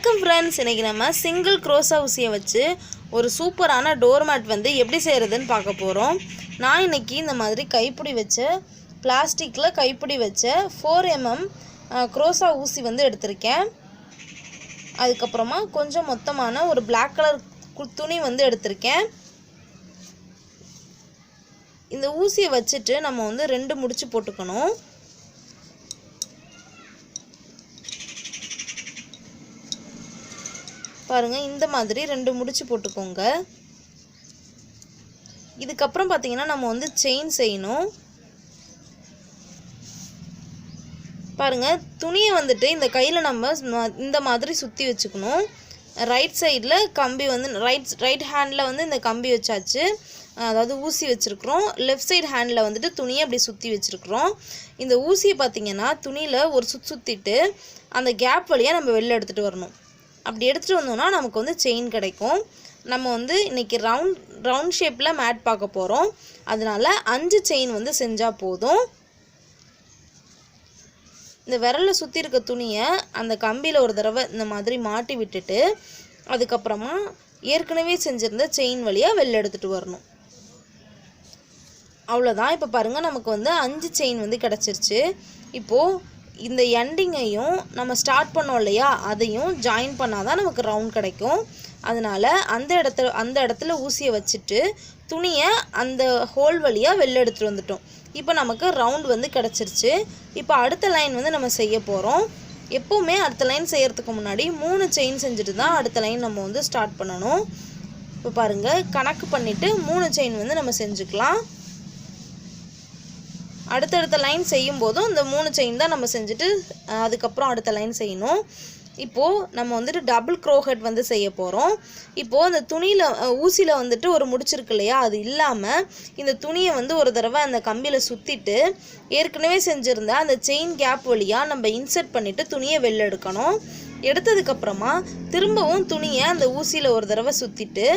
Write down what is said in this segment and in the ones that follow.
வணக்கம் फ्रेंड्स, இன்னைக்கு நம்ம சிங்கிள் க்ரோஷா ஊசியை வச்சு ஒரு சூப்பரான டோர் மேட் வந்து எப்படி செய்யறதுன்னு பார்க்க போறோம். நான் இன்னைக்கு இந்த மாதிரி கைப்பிடி வச்ச பிளாஸ்டிக்ல கைப்பிடி வச்ச 4 mm க்ரோஷா ஊசி வந்து எடுத்துர்க்கேன். அதுக்கு அப்புறமா கொஞ்சம் மொத்தமான ஒரு Black கலர் துணி வந்து எடுத்துர்க்கேன். இந்த ஊசியை வச்சிட்டு நம்ம வந்து 2 முடிச்சு போட்டுக்கணும். பாருங்க, இந்த மாதிரி 2 முடிச்சு போட்டுக்கோங்க. இதுக்கு அப்புறம் பாத்தீங்கன்னா நம்ம வந்து செயின் செய்யணும். பாருங்க, துணியை வந்துட்டு இந்த கையில நம்ம இந்த மாதிரி சுத்தி வச்சுக்கணும். ரைட் சைடுல கம்பி வந்து ரைட் ஹேண்ட்ல வந்து இந்த கம்பி வச்சாச்சு, அதாவது ஊசி வச்சிருக்கிறோம். லெஃப்ட் சைடு ஹேண்ட்ல வந்துட்டு துணியை அப்படி சுத்தி வச்சிருக்கிறோம். இந்த ஊசியை பாத்தீங்கன்னா துணியில ஒரு சுத்திட்டு அந்த கேப் வழியா நம்ம வெளில எடுத்துட்டு வரணும். அப்படி எடுத்துட்டு வந்தோம்னா நமக்கு வந்து செயின் கிடைக்கும். நம்ம வந்து இன்னைக்கு ரவுண்ட் ஷேப்ல மேட் பார்க்க போறோம். அதனால 5 செயின் வந்து செஞ்சா போதும். இந்த விரல்ல சுத்தி இருக்க துணியை அந்த கம்பியில ஒரு தடவை இந்த மாதிரி மாட்டி விட்டுட்டு அதுக்கு அப்புறமா ஏற்கனவே செஞ்சிருந்த செயின் வழியா வெளில எடுத்துட்டு வரணும். அவ்வளவுதான். இப்போ பாருங்க, நமக்கு வந்து 5 செயின் வந்து கிடைச்சிருச்சு. இப்போ இந்த எண்டிங்கையும் நம்ம ஸ்டார்ட் பண்ணோம் இல்லையா, அதையும் ஜாயின் பண்ணாதான் நமக்கு ரவுண்ட் கிடைக்கும். அதனால அந்த இடத்துல ஊசியை வச்சுட்டு துணியை அந்த ஹோல் வழியா வெளில எடுத்துட்டு வந்துட்டோம். இப்போ நமக்கு ரவுண்ட் வந்து கிடைச்சிருச்சு. இப்போ அடுத்த லைன் வந்து நம்ம செய்ய போறோம். எப்பவுமே அடுத்த லைன் செய்யறதுக்கு முன்னாடி 3 செயின் செஞ்சுட்டு தான் அடுத்த லைன் நம்ம வந்து ஸ்டார்ட் பண்ணணும். இப்போ பாருங்க, கணக்கு பண்ணிட்டு 3 செயின் வந்து நம்ம செஞ்சுக்கலாம். அடுத்தடுத்த லைன் செய்யும் போதும் இந்த 3 செயின் தான் நம்ம செஞ்சுட்டு அதுக்கப்புறம் அடுத்த லைன் செய்யணும். இப்போது நம்ம வந்துட்டு டபுள் க்ரோஹெட் வந்து செய்ய போகிறோம். இப்போது அந்த துணியில் ஊசியில் வந்துட்டு ஒரு முடிச்சிருக்கு இல்லையா, அது இல்லாமல் இந்த துணியை வந்து ஒரு தடவை அந்த கம்பியில் சுற்றிட்டு ஏற்கனவே செஞ்சுருந்த அந்த செயின் கேப் வழியாக நம்ம இன்சர்ட் பண்ணிவிட்டு துணியை வெளில எடுக்கணும். எடுத்ததுக்கப்புறமா திரும்பவும் துணியை அந்த ஊசியில் ஒரு தடவை சுற்றிட்டு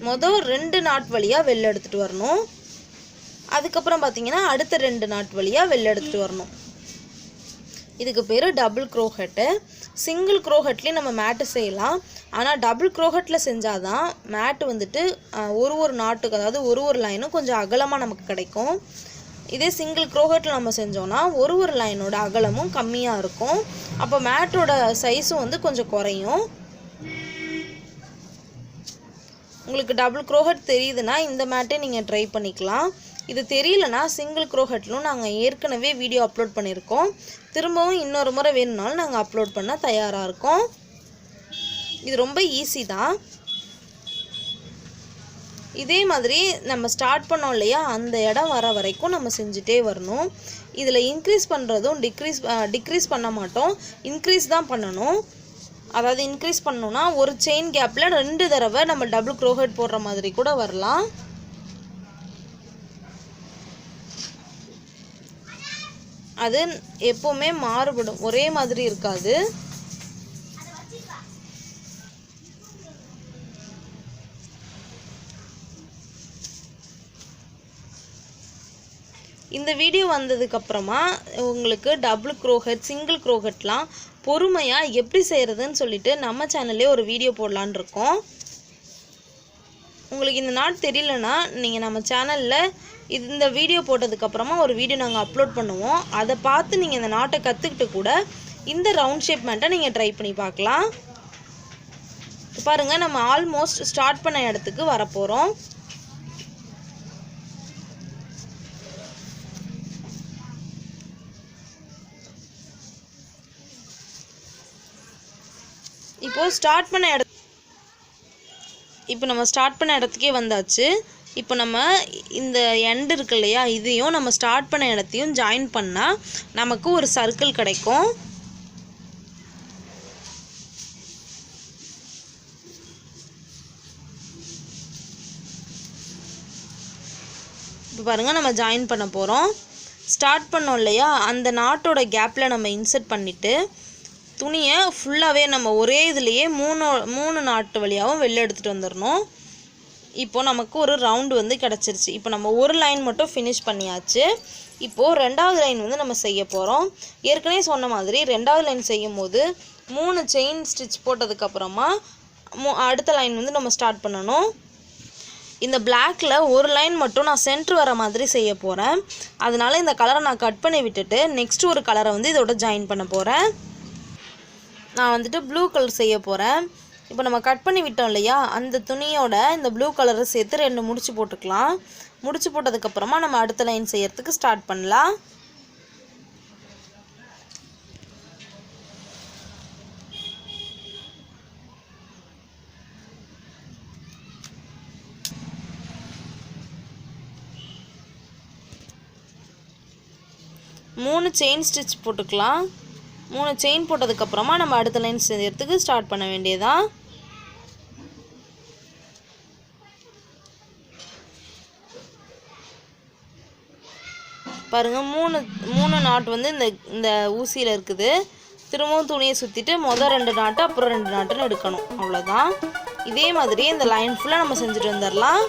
மொதல் 2 நாட் வழியாக வெளில எடுத்துகிட்டு வரணும். அதுக்கப்புறம் பார்த்தீங்கன்னா அடுத்த 2 நாட் வழியாக வெளில எடுத்துகிட்டு வரணும். இதுக்கு பேர் டபுள் க்ரோஹெட்டு. சிங்கிள் க்ரோஹெட்லேயும் நம்ம மேட்டு செய்யலாம். ஆனால் டபுள் க்ரோஹெட்டில் செஞ்சால் தான் மேட்டு வந்துட்டு ஒரு நாட்டுக்கு, அதாவது ஒரு லைனும் கொஞ்சம் அகலமாக நமக்கு கிடைக்கும். இதே சிங்கிள் க்ரோஹெட்டில் நம்ம செஞ்சோன்னா ஒரு லைனோட அகலமும் கம்மியாக இருக்கும். அப்போ மேட்டோட சைஸும் வந்து கொஞ்சம் குறையும். உங்களுக்கு டபுள் க்ரோஹெட் தெரியுதுன்னா இந்த மேட்டை நீங்கள் ட்ரை பண்ணிக்கலாம். இது தெரியலனா சிங்கிள் க்ரோஹெட்லும் நாங்கள் ஏற்கனவே வீடியோ அப்லோட் பண்ணியிருக்கோம். திரும்பவும் இன்னொரு முறை வேணும்னாலும் நாங்கள் அப்லோட் பண்ண தயாராக இருக்கோம். இது ரொம்ப ஈஸி தான். இதே மாதிரி நம்ம ஸ்டார்ட் பண்ணோம் இல்லையா, அந்த இடம் வர வரைக்கும் நம்ம செஞ்சுட்டே வரணும். இதில் இன்க்ரீஸ் பண்ணுறதும் டிக்ரீஸ் பண்ண மாட்டோம், இன்க்ரீஸ் தான் பண்ணணும். அதாவது இன்க்ரீஸ் பண்ணோன்னா ஒரு செயின் கேப்பில் 2 தடவை நம்ம டபுள் க்ரோஹெட் போடுற மாதிரி கூட வரலாம். அது எப்பவுமே மாறுபடும், ஒரே மாதிரி இருக்காது. இந்த வீடியோ வந்ததுக்கு அப்புறமா உங்களுக்கு டபுள் க்ரோஹெட் சிங்கிள் க்ரோஹெட்லாம் பொறுமையாக எப்படி செய்கிறதுன்னு சொல்லிட்டு நம்ம சேனல்லே ஒரு வீடியோ போடலான்னு இருக்கோம். உங்களுக்கு இந்த நாட் தெரியலனா நீங்கள் நம்ம சேனலில் இந்த வீடியோ போட்டதுக்கப்புறமா ஒரு வீடியோ நாங்கள் அப்லோட் பண்ணுவோம். அதை பார்த்து நீங்கள் இந்த நாட்டை கற்றுக்கிட்டு கூட இந்த ரவுண்ட் ஷேப் மேட்டை நீங்கள் ட்ரை பண்ணி பார்க்கலாம். பாருங்கள், நம்ம ஆல்மோஸ்ட் ஸ்டார்ட் பண்ண இடத்துக்கு வரப்போகிறோம். இப்போது நம்ம ஸ்டார்ட் பண்ண இடத்துக்கே வந்தாச்சு. இப்போ நம்ம இந்த எண்ட் இருக்கு இல்லையா, இதையும் நம்ம ஸ்டார்ட் பண்ண இடத்தையும் ஜாயின் பண்ணால் நமக்கு ஒரு சர்க்கிள் கிடைக்கும். இப்போ பாருங்கள், நம்ம ஜாயின் பண்ண போகிறோம். ஸ்டார்ட் பண்ணோம் இல்லையா, அந்த நாட்டோட கேப்பில் நம்ம இன்சர்ட் பண்ணிவிட்டு துணியை ஃபுல்லாகவே நம்ம ஒரே இதுலேயே 3 நாட்டு வழியாகவும் வெளில எடுத்துகிட்டு வந்துடணும். இப்போ நமக்கு ஒரு ரவுண்டு வந்து கிடச்சிருச்சு. இப்போ நம்ம ஒரு லைன் மட்டும் ஃபினிஷ் பண்ணியாச்சு. இப்போது ரெண்டாவது லைன் வந்து நம்ம செய்ய போகிறோம். ஏற்கனவே சொன்ன மாதிரி ரெண்டாவது லைன் செய்யும் போது 3 செயின் ஸ்டிச் போட்டதுக்கப்புறமா அடுத்த லைன் வந்து நம்ம ஸ்டார்ட் பண்ணணும். இந்த பிளாக்ல ஒரு லைன் மட்டும் நான் சென்டர் வர மாதிரி செய்ய போகிறேன். அதனால இந்த கலரை நான் கட் பண்ணி விட்டுட்டு நெக்ஸ்ட் ஒரு கலரை வந்து இதோட ஜாயின் பண்ண போகிறேன். நான் வந்துட்டு ப்ளூ கலர் செய்ய போகிறேன். இப்போ நம்ம கட் பண்ணி விட்டோம் இல்லையா, அந்த துணியோட இந்த ப்ளூ கலரை சேர்த்து 2 முடிச்சு போட்டுக்கலாம். முடிச்சு போட்டதுக்கப்புறமா நம்ம அடுத்த லைன் செய்யறதுக்கு ஸ்டார்ட் பண்ணலாம். மூணு செயின் ஸ்டிச் போட்டுக்கலாம். 3 செயின் போட்டதுக்கப்புறமா நம்ம அடுத்த லைன் செய்யறதுக்கு ஸ்டார்ட் பண்ண வேண்டியதான். பாருங்க, மூணு நாட் வந்து இந்த ஊசியில் இருக்குது. திரும்பவும் துணியை சுற்றிட்டு மொதல் 2 நாட்டு அப்புறம் 2 நாட்டுன்னு எடுக்கணும். அவ்வளோதான். இதே மாதிரி இந்த லைன் ஃபுல்லாக நம்ம செஞ்சுட்டு வந்துடலாம்.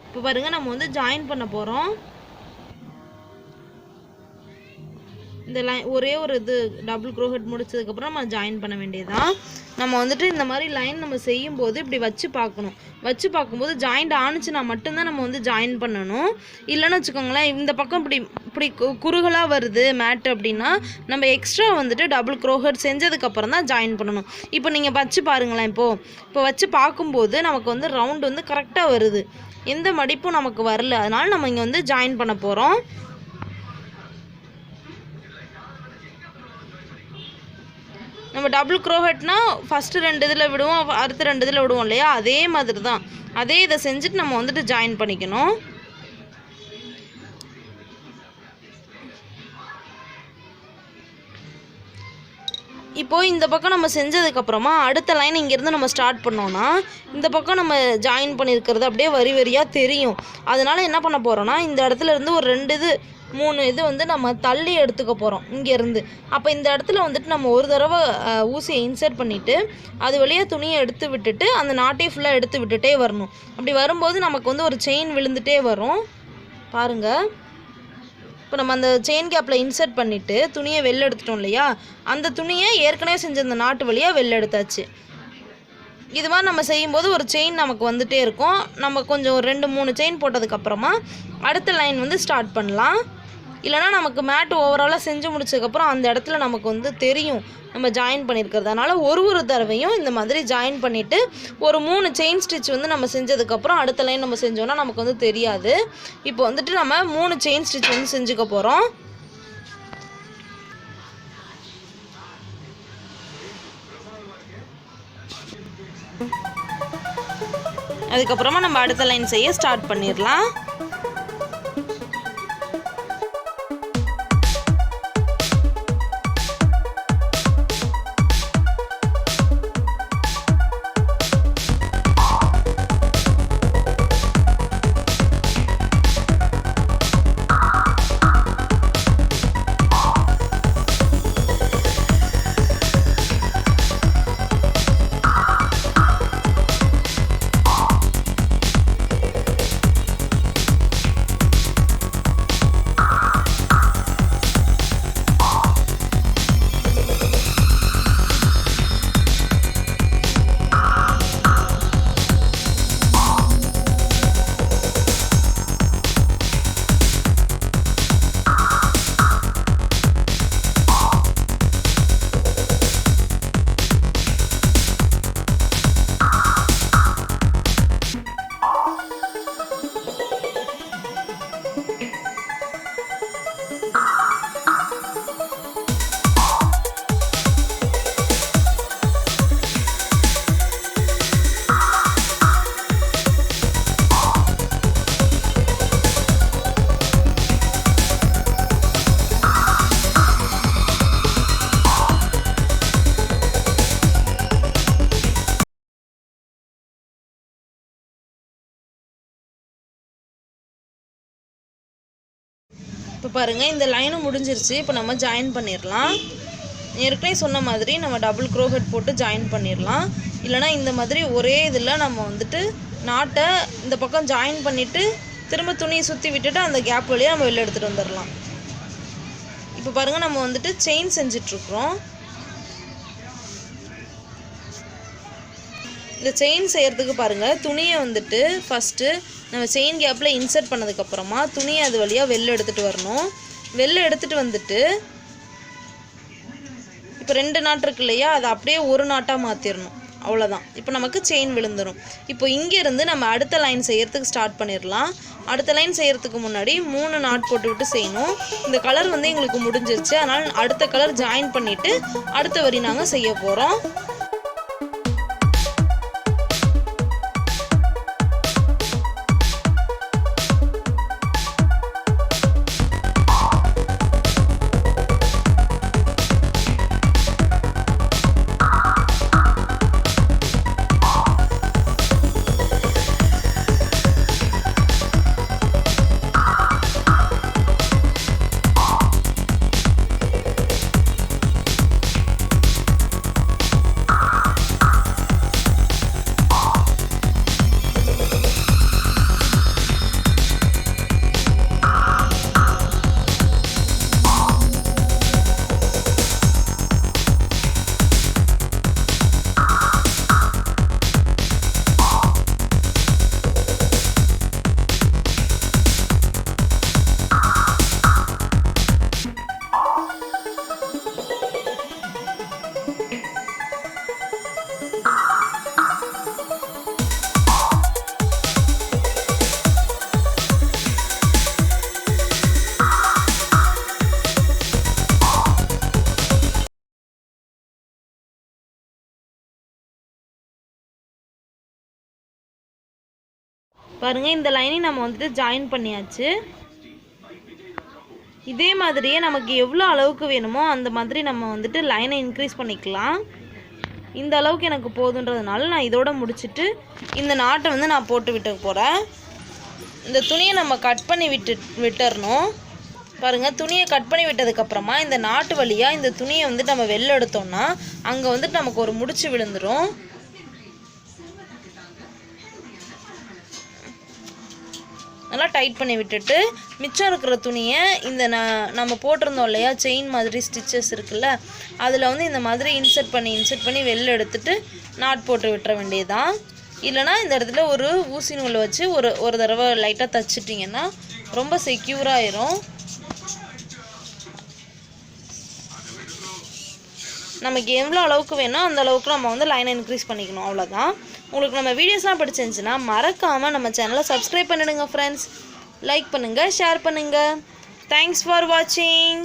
இப்போ பாருங்க, நம்ம வந்து ஜாயின் பண்ண போகிறோம். இந்த லைன் ஒரே ஒரு இது டபுள் க்ரோஹெட் முடிச்சதுக்கப்புறம் நம்ம ஜாயின் பண்ண வேண்டியதான். நம்ம வந்துட்டு இந்த மாதிரி லைன் நம்ம செய்யும்போது இப்படி வச்சு பார்க்கணும். வச்சு பார்க்கும்போது ஜாயிண்ட் ஆணுச்சுன்னா மட்டும்தான் நம்ம வந்து ஜாயின் பண்ணணும். இல்லைன்னு வச்சுக்கோங்களேன், இந்த பக்கம் இப்படி இப்படி குறுகலாக வருது மேட்டு அப்படின்னா நம்ம எக்ஸ்ட்ரா வந்துட்டு டபுள் க்ரோஹெட் செஞ்சதுக்கப்புறம் தான் ஜாயின் பண்ணணும். இப்போ நீங்கள் வச்சு பாருங்களேன். இப்போ வச்சு பார்க்கும்போது நமக்கு வந்து ரவுண்டு வந்து கரெக்டாக வருது. எந்த மடிப்பும் நமக்கு வரல. அதனால நம்ம இங்கே வந்து ஜாயின் பண்ண போகிறோம். நம்ம டபுள் க்ரோஹெட்னா ஃபஸ்ட்டு 2 இதில் விடுவோம், அடுத்த 2 இதில் விடுவோம் இல்லையா, அதே மாதிரி தான். அதே இதை செஞ்சுட்டு நம்ம வந்துட்டு ஜாயின் பண்ணிக்கணும். இப்போது இந்த பக்கம் நம்ம செஞ்சதுக்கப்புறமா அடுத்த லைன் இங்கேருந்து நம்ம ஸ்டார்ட் பண்ணோன்னா இந்த பக்கம் நம்ம ஜாயின் பண்ணியிருக்கிறது அப்படியே வரி வரியாக தெரியும். அதனால் என்ன பண்ண போகிறோன்னா, இந்த இடத்துல இருந்து ஒரு 2 இது 3 வந்து நம்ம தள்ளி எடுத்துக்க போகிறோம் இங்கேருந்து. அப்போ இந்த இடத்துல வந்துட்டு நம்ம ஒரு தடவை ஊசியை இன்சர்ட் பண்ணிவிட்டு அது வழியாக துணியை எடுத்து விட்டுட்டு அந்த நாட்டை ஃபுல்லாக எடுத்து விட்டுட்டே வரணும். அப்படி வரும்போது நமக்கு வந்து ஒரு செயின் விழுந்துட்டே வரும். பாருங்கள், இப்போ நம்ம அந்த செயின் கேப்பில் இன்சர்ட் பண்ணிவிட்டு துணியை வெளில எடுத்துட்டோம் இல்லையா, அந்த துணியை ஏற்கனவே செஞ்ச அந்த நாட்டு வழியாக வெளில எடுத்தாச்சு. இது மாதிரி நம்ம செய்யும்போது ஒரு செயின் நமக்கு வந்துகிட்டே இருக்கும். நம்ம கொஞ்சம் ஒரு 2-3 செயின் போட்டதுக்கப்புறமா அடுத்த லைன் வந்து ஸ்டார்ட் பண்ணலாம். இல்லைனா நமக்கு மேட் ஓவராலாக செஞ்சு முடிச்சதுக்கப்புறம் அந்த இடத்துல நமக்கு வந்து தெரியும் நம்ம ஜாயின் பண்ணியிருக்கிறது. அதனால் ஒரு தடவையும் இந்த மாதிரி ஜாயின் பண்ணிவிட்டு ஒரு 3 செயின் ஸ்டிச் வந்து நம்ம செஞ்சதுக்கப்புறம் அடுத்த லைன் நம்ம செஞ்சோன்னா நமக்கு வந்து தெரியாது. இப்போ வந்துட்டு நம்ம 3 செயின் ஸ்டிச் வந்து செஞ்சுக்க போகிறோம். அதுக்கப்புறமா நம்ம அடுத்த லைன் செய்ய ஸ்டார்ட் பண்ணிடலாம். இப்போ பாருங்கள் இந்த லைனும் முடிஞ்சிருச்சு. இப்போ நம்ம ஜாயின் பண்ணிடலாம். ஏற்கனவே சொன்ன மாதிரி நம்ம டபுள் க்ரோஹெட் போட்டு ஜாயின் பண்ணிடலாம். இல்லைனா இந்த மாதிரி ஒரே இதில் நம்ம வந்துட்டு நாட்டை இந்த பக்கம் ஜாயின் பண்ணிவிட்டு திரும்ப துணியை சுற்றி விட்டுட்டு அந்த கேப் வழியாக நம்ம வெளில எடுத்துகிட்டு வந்துடலாம். இப்போ பாருங்கள் நம்ம வந்துட்டு செயின் செஞ்சிட்ருக்குறோம். இந்த செயின் செய்கிறதுக்கு பாருங்கள் துணியை வந்துட்டு ஃபஸ்ட்டு நம்ம செயின் கேப்பில் இன்சர்ட் பண்ணதுக்கப்புறமா துணியை அது வழியாக வெளில எடுத்துகிட்டு வரணும். வெளில எடுத்துகிட்டு வந்துட்டு இப்போ 2 நாட் இருக்கு இல்லையா, அதை அப்படியே ஒரு நாட்டாக மாற்றிடணும். அவ்வளோதான். இப்போ நமக்கு செயின் விழுந்துடும். இப்போ இங்கேருந்து நம்ம அடுத்த லைன் செய்கிறதுக்கு ஸ்டார்ட் பண்ணிடலாம். அடுத்த லைன் செய்கிறதுக்கு முன்னாடி 3 நாட் போட்டுவிட்டு செய்யணும். இந்த கலர் வந்து எங்களுக்கு முடிஞ்சிருச்சு. அதனால் அடுத்த கலர் ஜாயின் பண்ணிவிட்டு அடுத்த வரி நாங்கள் செய்ய போகிறோம். பாருங்கள் இந்த லைனையும் நம்ம வந்துட்டு ஜாயின் பண்ணியாச்சு. இதே மாதிரியே நமக்கு எவ்வளோ அளவுக்கு வேணுமோ அந்த மாதிரி நம்ம வந்துட்டு லைனை இன்க்ரீஸ் பண்ணிக்கலாம். இந்த அளவுக்கு எனக்கு போதுன்றதுனால நான் இதோட முடிச்சுட்டு இந்த நாட்டை வந்து நான் போட்டு விட்டு போகிறேன். இந்த துணியை நம்ம கட் பண்ணி விட்டுறணும். பாருங்கள் துணியை கட் பண்ணி விட்டதுக்கப்புறமா இந்த நாட்டு வழியாக இந்த துணியை வந்துட்டு நம்ம வெளில எடுத்தோம்னா அங்கே வந்துட்டு நமக்கு ஒரு முடிச்சு விழுந்துடும். நல்லா டைட் பண்ணி விட்டுட்டு மிச்சம் இருக்கிற துணியை இந்த நம்ம போட்டிருந்தோம் இல்லையா செயின் மாதிரி ஸ்டிச்சஸ் இருக்குல்ல, அதில் வந்து இந்த மாதிரி இன்சர்ட் பண்ணி வெளில எடுத்துட்டு நாட் போட்டு விட்டுற வேண்டியதுதான். இல்லைனா இந்த இடத்துல ஒரு ஊசி நூல் வச்சு ஒரு தடவை லைட்டாக தைச்சிட்டிங்கன்னா ரொம்ப செக்யூராகிடும். நமக்கு எவ்வளோ அளவுக்கு வேணும் அந்த அளவுக்கு நம்ம வந்து லைனை இன்க்ரீஸ் பண்ணிக்கணும். அவ்வளோதான். உங்களுக்கு நம்ம வீடியோஸ்லாம் பிடிச்சிருந்துச்சுன்னா மறக்காமல் நம்ம சேனலை சப்ஸ்கிரைப் பண்ணிடுங்க ஃப்ரெண்ட்ஸ். லைக் பண்ணுங்கள், ஷேர் பண்ணுங்கள். தேங்க்ஸ் ஃபார் வாட்சிங்.